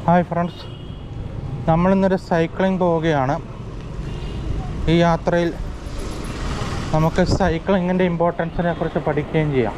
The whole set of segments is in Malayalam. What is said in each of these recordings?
ഹായ് ഫ്രണ്ട്സ്, നമ്മളിന്നൊരു സൈക്ലിംഗ് പോവുകയാണ്. ഈ യാത്രയിൽ നമുക്ക് സൈക്ലിങ്ങിൻ്റെ ഇമ്പോർട്ടൻസിനെ കുറിച്ച് പഠിക്കുകയും ചെയ്യാം.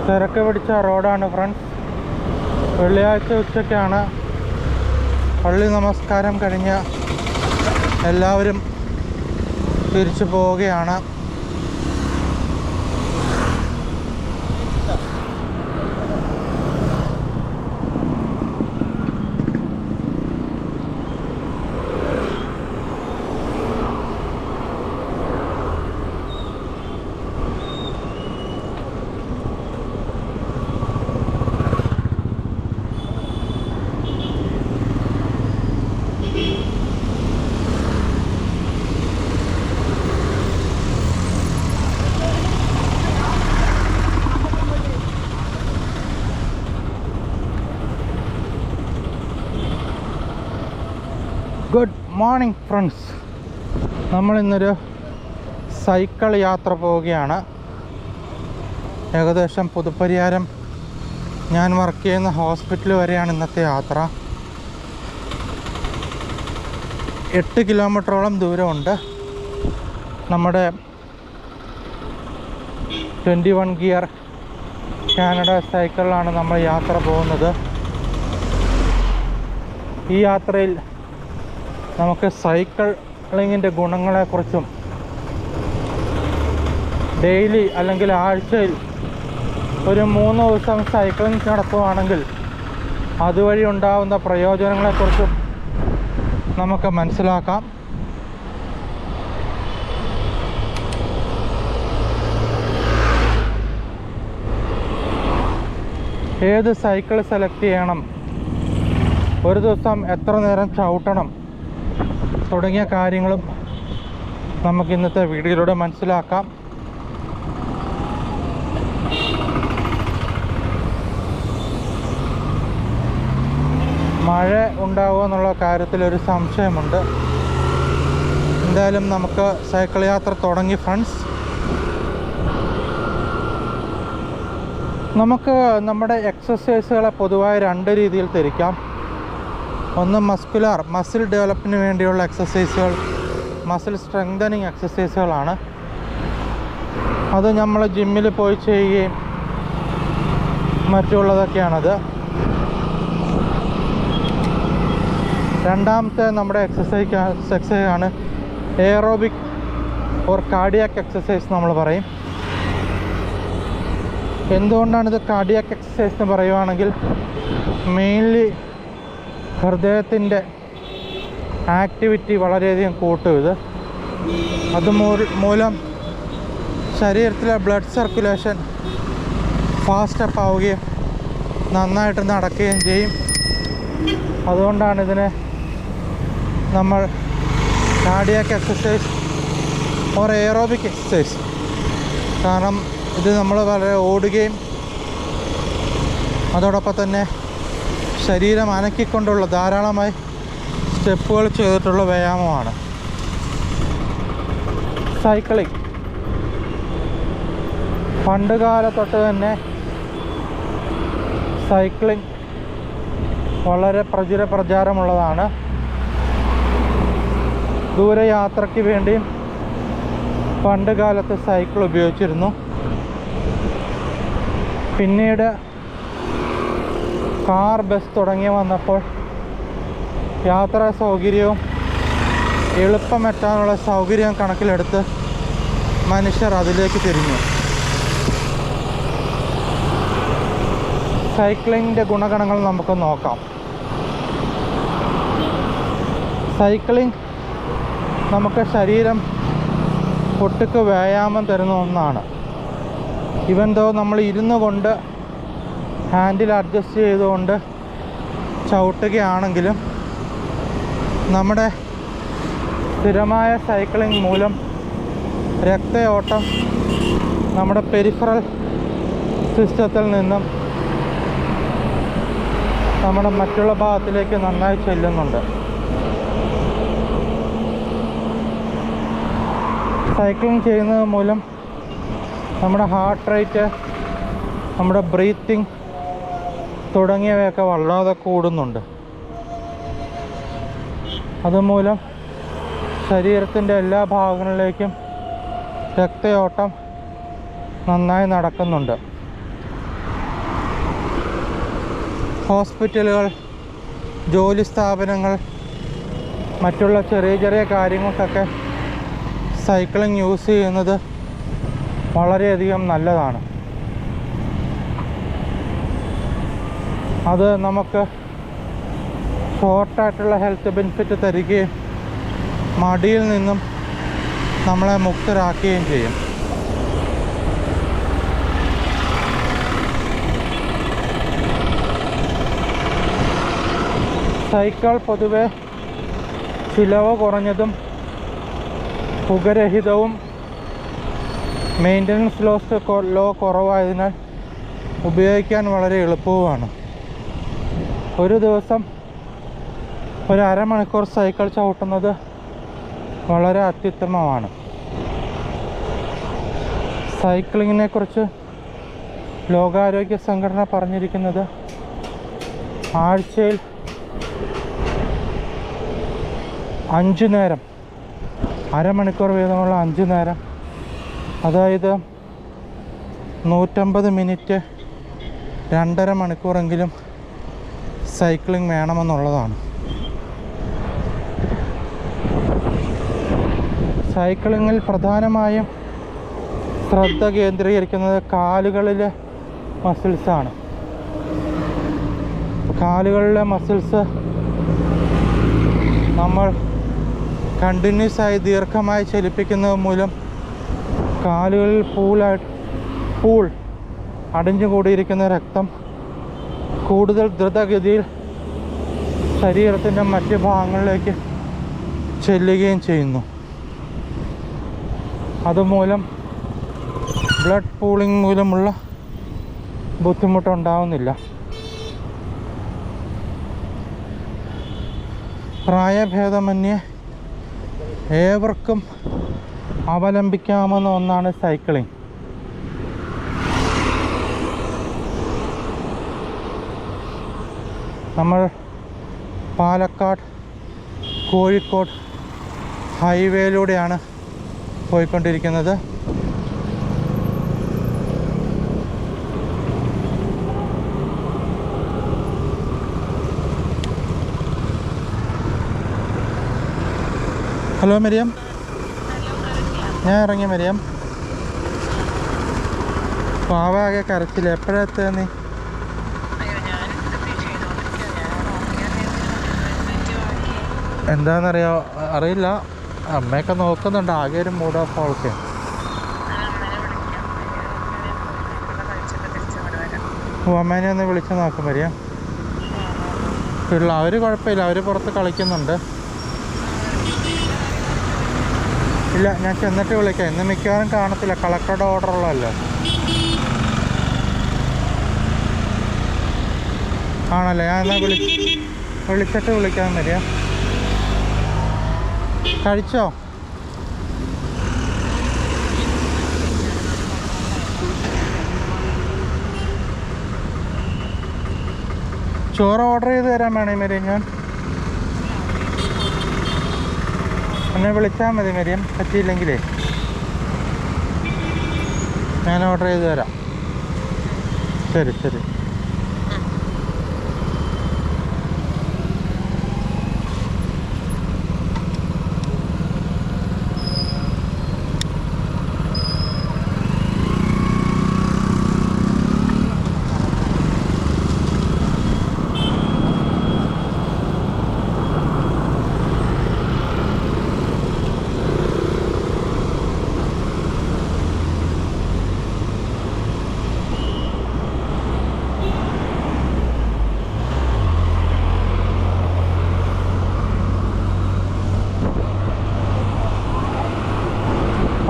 തിരക്ക് പിടിച്ച റോഡാണ് ഫ്രണ്ട്സ്. വെള്ളിയാഴ്ച ഉച്ചയ്ക്കാണ്. പള്ളി നമസ്കാരം കഴിഞ്ഞ് എല്ലാവരും തിരിച്ചു പോവുകയാണ്. Good morning friends. നമ്മളിന്നൊരു സൈക്കിൾ യാത്ര പോവുകയാണ്. ഏകദേശം പുതുപ്പരിയാരം ഞാൻ വർക്ക് ചെയ്യുന്ന ഹോസ്പിറ്റൽ വരെയാണ് ഇന്നത്തെ യാത്ര. 8 കിലോമീറ്ററോളം ദൂരമുണ്ട്. നമ്മുടെ 21 ഗിയർ കാനഡ സൈക്കിളിലാണ് നമ്മൾ യാത്ര പോകുന്നത്. ഈ യാത്രയിൽ നമുക്ക് സൈക്ലിങ്ങിൻ്റെ ഗുണങ്ങളെക്കുറിച്ചും ഡെയിലി അല്ലെങ്കിൽ ആഴ്ചയിൽ ഒരു 3 ദിവസം സൈക്ലിംഗ് നടത്തുകയാണെങ്കിൽ അതുവഴി ഉണ്ടാകുന്ന പ്രയോജനങ്ങളെക്കുറിച്ചും നമുക്ക് മനസ്സിലാക്കാം. ഏത് സൈക്കിൾ സെലക്ട് ചെയ്യണം, ഒരു ദിവസം എത്ര നേരം ചവിട്ടണം തുടങ്ങിയ കാര്യങ്ങളും നമുക്ക് ഇന്നത്തെ വീഡിയോയിലൂടെ മനസ്സിലാക്കാം. മഴ ഉണ്ടാവുക എന്നുള്ള കാര്യത്തിൽ ഒരു സംശയമുണ്ട്. എന്തായാലും നമുക്ക് സൈക്കിൾ യാത്ര തുടങ്ങി ഫ്രണ്ട്സ്. നമുക്ക് നമ്മുടെ എക്സസൈസുകളെ പൊതുവായി 2 രീതിയിൽ തിരിക്കാം. ഒന്ന് മസിൽ ഡെവലപ്പിന് വേണ്ടിയുള്ള എക്സസൈസുകൾ, മസിൽ സ്ട്രെങ്തനിങ് എക്സസൈസുകളാണ്. അത് നമ്മൾ ജിമ്മിൽ പോയി ചെയ്യുകയും മറ്റുള്ളതൊക്കെയാണത്. രണ്ടാമത്തെ നമ്മുടെ എക്സസൈസാണ് എയറോബിക് ഓർ കാർഡിയാക് എക്സസൈസ് നമ്മൾ പറയും. എന്തുകൊണ്ടാണിത് കാർഡിയാക് എക്സസൈസ് എന്ന് പറയുവാണെങ്കിൽ, മെയിൻലി ഹൃദയത്തിൻ്റെ ആക്ടിവിറ്റി വളരെയധികം കൂട്ടും ഇത്. അതുമൂലം ശരീരത്തിലെ ബ്ലഡ് സർക്കുലേഷൻ ഫാസ്റ്റപ്പ് ആവുകയും നന്നായിട്ട് നടക്കുകയും ചെയ്യും. അതുകൊണ്ടാണ് ഇതിനെ നമ്മൾ cardiac exercise or aerobic exercise. കാരണം ഇത് നമ്മൾ വളരെ ഓടുകയും അതോടൊപ്പം തന്നെ ശരീരം അനക്കിക്കൊണ്ടുള്ള ധാരാളമായി സ്റ്റെപ്പുകൾ ചെയ്തിട്ടുള്ള വ്യായാമമാണ് സൈക്ലിംഗ്. പണ്ട് കാലത്തൊട്ട് തന്നെ സൈക്ലിംഗ് വളരെ പ്രചാരമുള്ളതാണ്. ദൂരയാത്രയ്ക്ക് വേണ്ടിയും പണ്ട് കാലത്ത് സൈക്കിൾ ഉപയോഗിച്ചിരുന്നു. പിന്നീട് കാർ, ബസ് തുടങ്ങി വന്നപ്പോൾ യാത്രാ സൗകര്യവും എളുപ്പമെത്താനുള്ള സൗകര്യവും കണക്കിലെടുത്ത് മനുഷ്യർ അതിലേക്ക് തിരിഞ്ഞു. സൈക്ലിങ്ങിൻ്റെ ഗുണഗണങ്ങൾ നമുക്ക് നോക്കാം. സൈക്ലിംഗ് നമുക്ക് ശരീരം ഒട്ടുക്ക് വ്യായാമം തരുന്ന ഒന്നാണ്. ഇവൻ ദോ നമ്മൾ ഇരുന്നു കൊണ്ട് ഹാൻഡിൽ അഡ്ജസ്റ്റ് ചെയ്തുകൊണ്ട് ചവിട്ടുകയാണെങ്കിലും നമ്മുടെ സ്ഥിരമായ സൈക്ലിംഗ് മൂലം രക്തയോട്ടം നമ്മുടെ പെരിഫറൽ സിസ്റ്റത്തിൽ നിന്നും നമ്മുടെ മറ്റുള്ള ഭാഗത്തിലേക്ക് നന്നായി ചെല്ലുന്നുണ്ട്. സൈക്ലിംഗ് ചെയ്യുന്നത് മൂലം നമ്മുടെ ഹാർട്ട് റേറ്റ്, നമ്മുടെ ബ്രീത്തിങ് തുടങ്ങിയവയൊക്കെ വല്ലാതെ കൂടുന്നുണ്ട്. അതുമൂലം ശരീരത്തിൻ്റെ എല്ലാ ഭാഗങ്ങളിലേക്കും രക്തയോട്ടം നന്നായി നടക്കുന്നുണ്ട്. ഹോസ്പിറ്റലുകൾ, ജോലി സ്ഥാപനങ്ങൾ, മറ്റുള്ള ചെറിയ ചെറിയ കാര്യങ്ങൾക്കൊക്കെ സൈക്ലിംഗ് യൂസ് ചെയ്യുന്നത് വളരെയധികം നല്ലതാണ്. അത് നമുക്ക് ഷോർട്ടായിട്ടുള്ള ഹെൽത്ത് ബെനിഫിറ്റ് തരികയും മടിയിൽ നിന്നും നമ്മളെ മുക്തരാക്കുകയും ചെയ്യും. സൈക്കിൾ പൊതുവെ ചിലവ് കുറഞ്ഞതും പുകരഹിതവും മെയിൻ്റനൻസ് ലോ കുറവായതിനാൽ ഉപയോഗിക്കാൻ വളരെ എളുപ്പവുമാണ്. ഒരു ദിവസം ഒരു അരമണിക്കൂർ സൈക്കിൾ ചവിട്ടുന്നത് വളരെ അത്യുത്തമമാണ്. സൈക്ലിങ്ങിനെ കുറിച്ച് ലോകാരോഗ്യ സംഘടന പറഞ്ഞിരിക്കുന്നത് ആഴ്ചയിൽ 5 നേരം, അരമണിക്കൂർ വീതമുള്ള 5 നേരം, അതായത് 150 മിനിറ്റ് 2.5 മണിക്കൂറെങ്കിലും സൈക്ലിംഗ് വേണമെന്നുള്ളതാണ്. സൈക്ലിങ്ങിൽ പ്രധാനമായും ശ്രദ്ധ കേന്ദ്രീകരിക്കുന്നത് കാലുകളിലെ മസിൽസാണ്. കാലുകളിലെ മസിൽസ് നമ്മൾ കണ്ടിന്യൂസ് ആയി ദീർഘമായി ചലിപ്പിക്കുന്നത് മൂലം കാലുകളിൽ പൂൾ അടിഞ്ഞുകൂടിയിരിക്കുന്ന രക്തം കൂടുതൽ ദ്രുതഗതിയിൽ ശരീരത്തിൻ്റെ മറ്റ് ഭാഗങ്ങളിലേക്ക് ചെല്ലുകയും ചെയ്യുന്നു. അതുമൂലം ബ്ലഡ് പൂളിംഗ് മൂലമുള്ള ബുദ്ധിമുട്ടുണ്ടാവുന്നില്ല. പ്രായഭേദമന്യേ ഏവർക്കും അവലംബിക്കാവുന്ന ഒന്നാണ് സൈക്ലിംഗ്. നമ്മൾ പാലക്കാട് കോഴിക്കോട് ഹൈവേയിലൂടെയാണ് പോയിക്കൊണ്ടിരിക്കുന്നത്. ഹലോ മരിയം, ഞാൻ ഇറങ്ങി മരിയം. പാവാകെ കരച്ചില്ല. എപ്പോഴെത്തുക നീ? അറിയില്ല. അമ്മയൊക്കെ നോക്കുന്നുണ്ട്. ആകെ ഒരു മൂഡ് ഓഫ് അവൾക്ക്. അമ്മേനെ ഒന്ന് വിളിച്ച് നോക്കും മരിയം. അവർ കുഴപ്പമില്ല, അവർ പുറത്ത് കളിക്കുന്നുണ്ട്. ഇല്ല, ഞാൻ ചെന്നിട്ട് വിളിക്കാം. ഇന്ന് മിക്കവാറും കാണത്തില്ല, കളക്ടറുടെ ഓർഡർ ഉള്ളതല്ലോ. ആണല്ലേ? ഞാൻ എന്നാൽ വിളിച്ചിട്ട് വിളിക്കാൻ വരിക. കഴിച്ചോ? ചോറ് ഓർഡർ ചെയ്ത് തരാൻ വേണേ മരിയം. എന്നെ വിളിച്ചാൽ മതി മരിയം. പറ്റിയില്ലെങ്കിലേ ഞാൻ ഓർഡർ ചെയ്ത് തരാം. ശരി ശരി.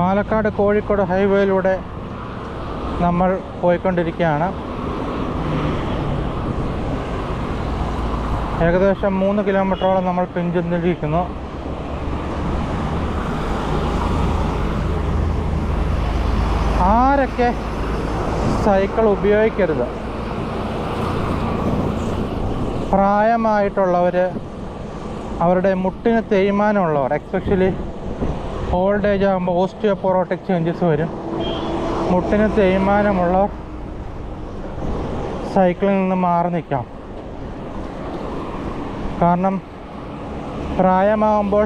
പാലക്കാട് കോഴിക്കോട് ഹൈവേയിലൂടെ നമ്മൾ പോയിക്കൊണ്ടിരിക്കുകയാണ്. ഏകദേശം 3 കിലോമീറ്ററോളം നമ്മൾ പിന്തുടർന്നിരിക്കുന്നു. ആരൊക്കെ സൈക്കിൾ ഉപയോഗിക്കരുത്? പ്രായമായിട്ടുള്ളവർ, അവരുടെ മുട്ടിന് തേയ്മാനമുള്ളവർ, എക്സ്പെഷ്യലി ഓൾഡ് ഏജ് ആകുമ്പോൾ ഓസ്റ്റിയോപൊറോട്ടിക് ചേഞ്ചസ് വരും. മുട്ടിന് തേയ്മാനമുള്ളവർ സൈക്കിളിൽ നിന്ന് മാറി നിൽക്കാം. കാരണം പ്രായമാകുമ്പോൾ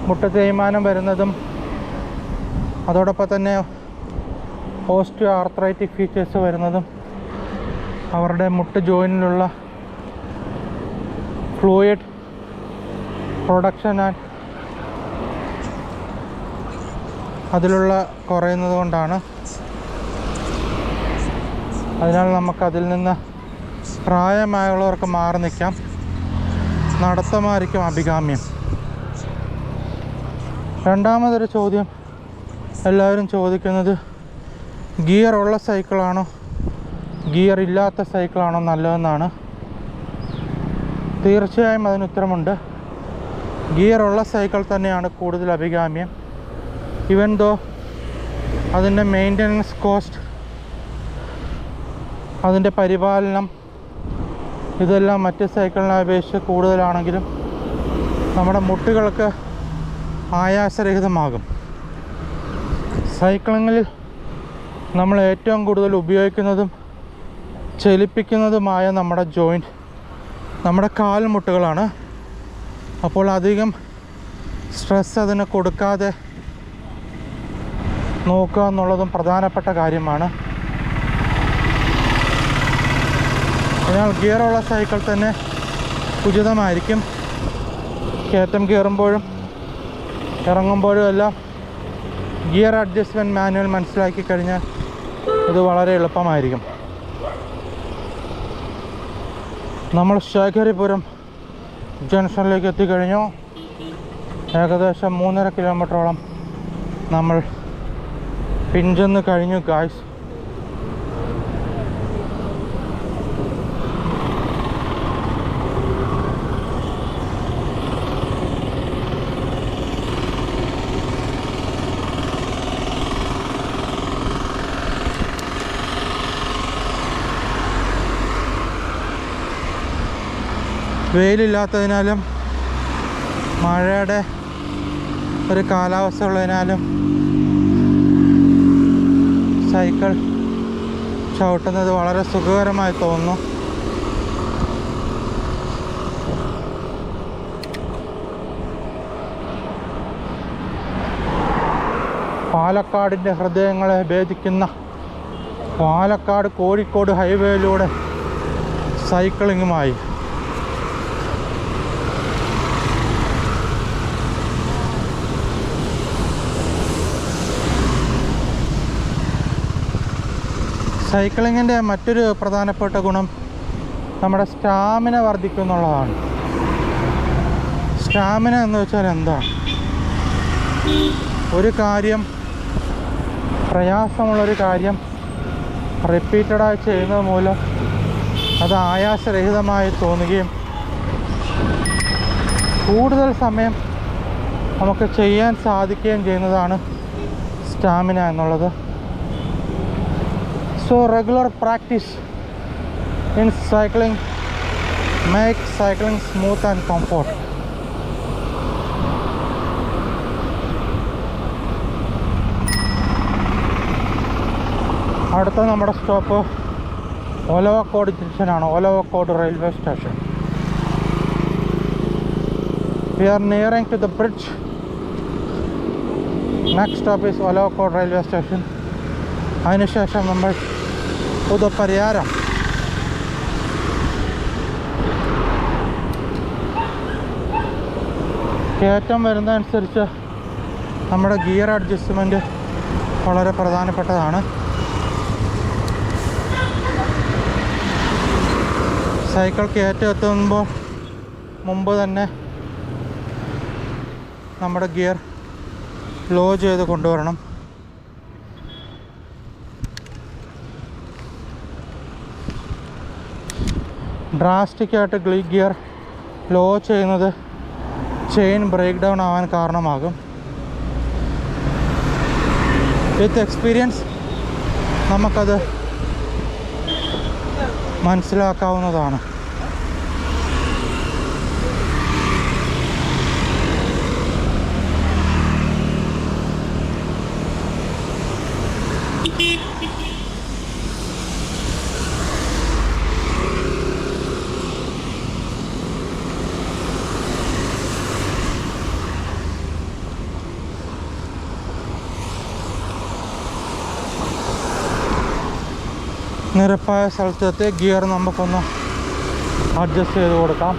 മുട്ട് തേയ്മാനം വരുന്നതും അതോടൊപ്പം തന്നെ ഓസ്റ്റിയോ ആർത്രൈറ്റിക് ഫീച്ചേഴ്സ് വരുന്നതും അവരുടെ മുട്ട് ജോയിനിലുള്ള ഫ്ലൂയിഡ് പ്രൊഡക്ഷൻ ആൻഡ് അതിലുള്ള കുറയുന്നത് കൊണ്ടാണ്. അതിനാൽ നമുക്കതിൽ നിന്ന് പ്രായമായുള്ളവർക്ക് മാറി നിൽക്കാം. നടത്തമായിരിക്കും അഭികാമ്യം. രണ്ടാമതൊരു ചോദ്യം എല്ലാവരും ചോദിക്കുന്നത്, ഗിയർ ഉള്ള സൈക്കിളാണോ ഗിയർ ഇല്ലാത്ത സൈക്കിളാണോ നല്ലതെന്നാണ്. തീർച്ചയായും അതിന് ഉത്തരമുണ്ട്. ഗിയർ ഉള്ള സൈക്കിൾ തന്നെയാണ് കൂടുതൽ അഭികാമ്യം. ഈവൻ ദോ അതിൻ്റെ മെയിൻ്റനൻസ് കോസ്റ്റ്, അതിൻ്റെ പരിപാലനം, ഇതെല്ലാം മറ്റ് സൈക്കിളിനെ അപേക്ഷിച്ച് കൂടുതലാണെങ്കിലും നമ്മുടെ മുട്ടുകൾക്ക് ആയാസരഹിതമാകും. സൈക്ലിങ്ങിൽ നമ്മൾ ഏറ്റവും കൂടുതൽ ഉപയോഗിക്കുന്നതും ചലിപ്പിക്കുന്നതുമായ നമ്മുടെ ജോയിൻറ്റ്, നമ്മുടെ കാൽമുട്ടുകളാണ്. അപ്പോൾ അധികം സ്ട്രെസ് അതിന് കൊടുക്കാതെ നോക്കുക എന്നുള്ളതും പ്രധാനപ്പെട്ട കാര്യമാണ്. അതിനാൽ ഗിയറുള്ള സൈക്കിൾ തന്നെ ഉചിതമായിരിക്കും. കയറ്റം കയറുമ്പോഴും ഇറങ്ങുമ്പോഴും എല്ലാം ഗിയർ അഡ്ജസ്റ്റ്മെൻറ്റ് മാനുവൽ മനസ്സിലാക്കി കഴിഞ്ഞാൽ ഇത് വളരെ എളുപ്പമായിരിക്കും. നമ്മൾ ശേഖരിപുരം ജംഗ്ഷനിലേക്ക് എത്തിക്കഴിഞ്ഞു. ഏകദേശം 3.5 കിലോമീറ്ററോളം നമ്മൾ പിഞ്ചെന്ന് കഴിഞ്ഞു ഗായ്സ്. വെയിലില്ലാത്തതിനാലും മഴയുടെ ഒരു കാലാവസ്ഥ ഉള്ളതിനാലും സൈക്കിൾ ചവിട്ടുന്നത് വളരെ സുഖകരമായി തോന്നുന്നു. പാലക്കാടിൻ്റെ ഹൃദയങ്ങളെ ഭേദിക്കുന്ന പാലക്കാട് കോഴിക്കോട് ഹൈവേയിലൂടെ സൈക്ലിങ്ങുമായി സൈക്ലിങ്ങിൻ്റെ മറ്റൊരു പ്രധാനപ്പെട്ട ഗുണം നമ്മുടെ സ്റ്റാമിന വർദ്ധിക്കും എന്നുള്ളതാണ്. സ്റ്റാമിന എന്ന് വെച്ചാൽ എന്താണ്? ഒരു കാര്യം, പ്രയാസമുള്ളൊരു കാര്യം റിപ്പീറ്റഡായി ചെയ്യുന്നത് മൂലം അത് ആയാസരഹിതമായി തോന്നുകയും കൂടുതൽ സമയം നമുക്ക് ചെയ്യാൻ സാധിക്കുകയും ചെയ്യുന്നതാണ് സ്റ്റാമിന എന്നുള്ളത്. So regular practice in cycling makes cycling smooth and comfort. അടുത്ത നമ്മുടെ സ്റ്റോപ്പ് ഒലവക്കോട് ജംഗ്ഷനാണ്. Olavakkode railway station. We are nearing to the bridge. Next stop is Olavakkode railway station. അതിനുശേഷം നമ്മൾ പുതുപ്പരിയാരം. കയറ്റം വരുന്നതനുസരിച്ച് നമ്മുടെ ഗിയർ അഡ്ജസ്റ്റ്മെൻറ്റ് വളരെ പ്രധാനപ്പെട്ടതാണ്. സൈക്കിൾ കയറ്റം എത്തുമ്പോൾ മുമ്പ് തന്നെ നമ്മുടെ ഗിയർ ലോ ചെയ്ത് കൊണ്ടുവരണം. ഡ്രാസ്റ്റിക്കായിട്ട് ഗിയർ ലോ ചെയ്യുന്നത് ചെയിൻ ബ്രേക്ക് ഡൗൺ ആവാൻ കാരണമാകും. വിത്ത് എക്സ്പീരിയൻസ് നമുക്കത് മനസ്സിലാക്കാവുന്നതാണ്. നിരപ്പായ സ്ഥലത്തെത്തി ഗിയർ നമുക്കൊന്ന് അഡ്ജസ്റ്റ് ചെയ്ത് കൊടുക്കാം.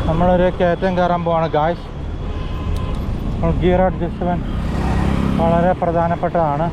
നമ്മളൊരു കയറ്റം കയറാൻ പോവാണ് ഗായ്സ്. ഗിയർ അഡ്ജസ്റ്റ്മെൻറ്റ് വളരെ പ്രധാനപ്പെട്ടതാണ്.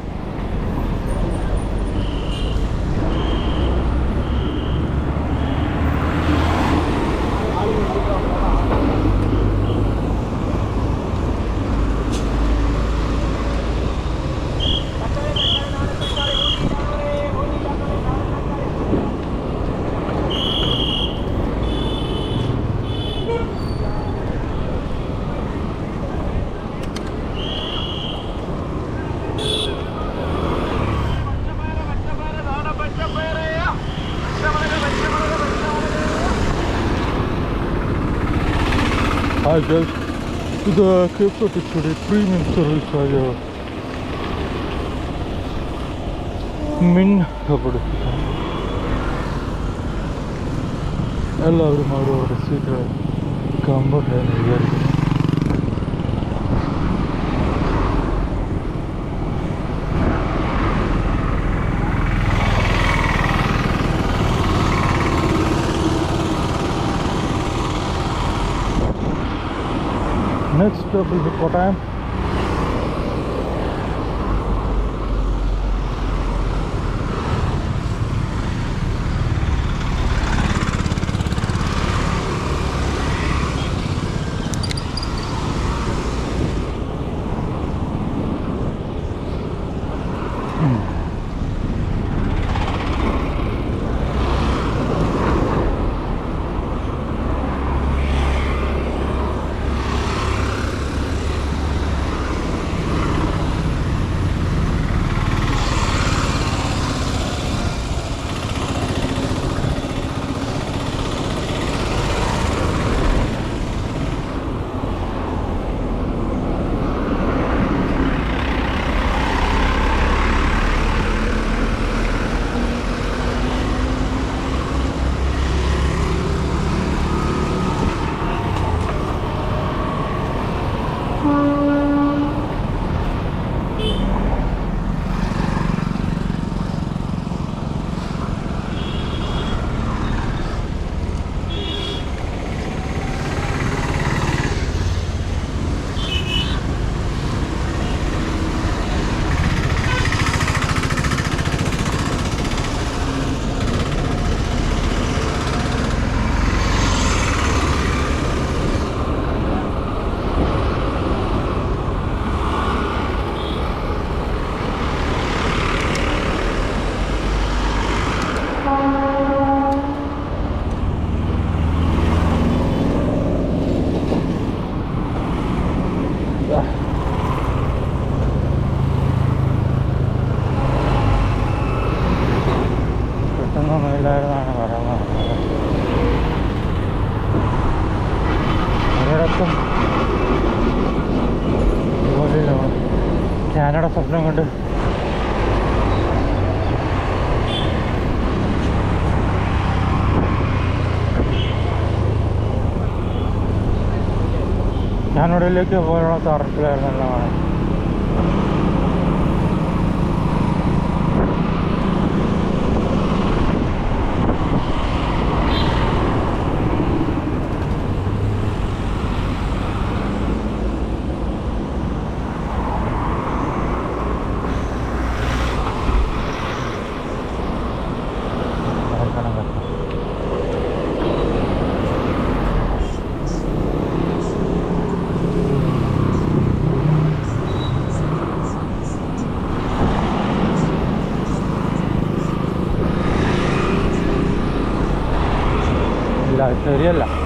Hi guys, ഇത് KSRTCയുടെ പ്രീമിയം സർവീസായ മിന്നപ്പെടുത്തിയാണ്. എല്ലാവരും അവരവരുടെ സീറ്റ് കംഫർട്ടായെന്ന് വിചാരിക്കുന്നു. Next stop will be Kottayam. കിട്ടുന്നൊന്നുമില്ലായിരുന്നാണ് പറയുന്നത്. ഒരിടത്തും ഇതുപോലെയല്ലോ കാനഡ സ്വപ്നം കൊണ്ട് കാനഡയിലേക്ക് പോലുള്ള തറപ്പിലായിരുന്നല്ലോ. ശരിയല്ല.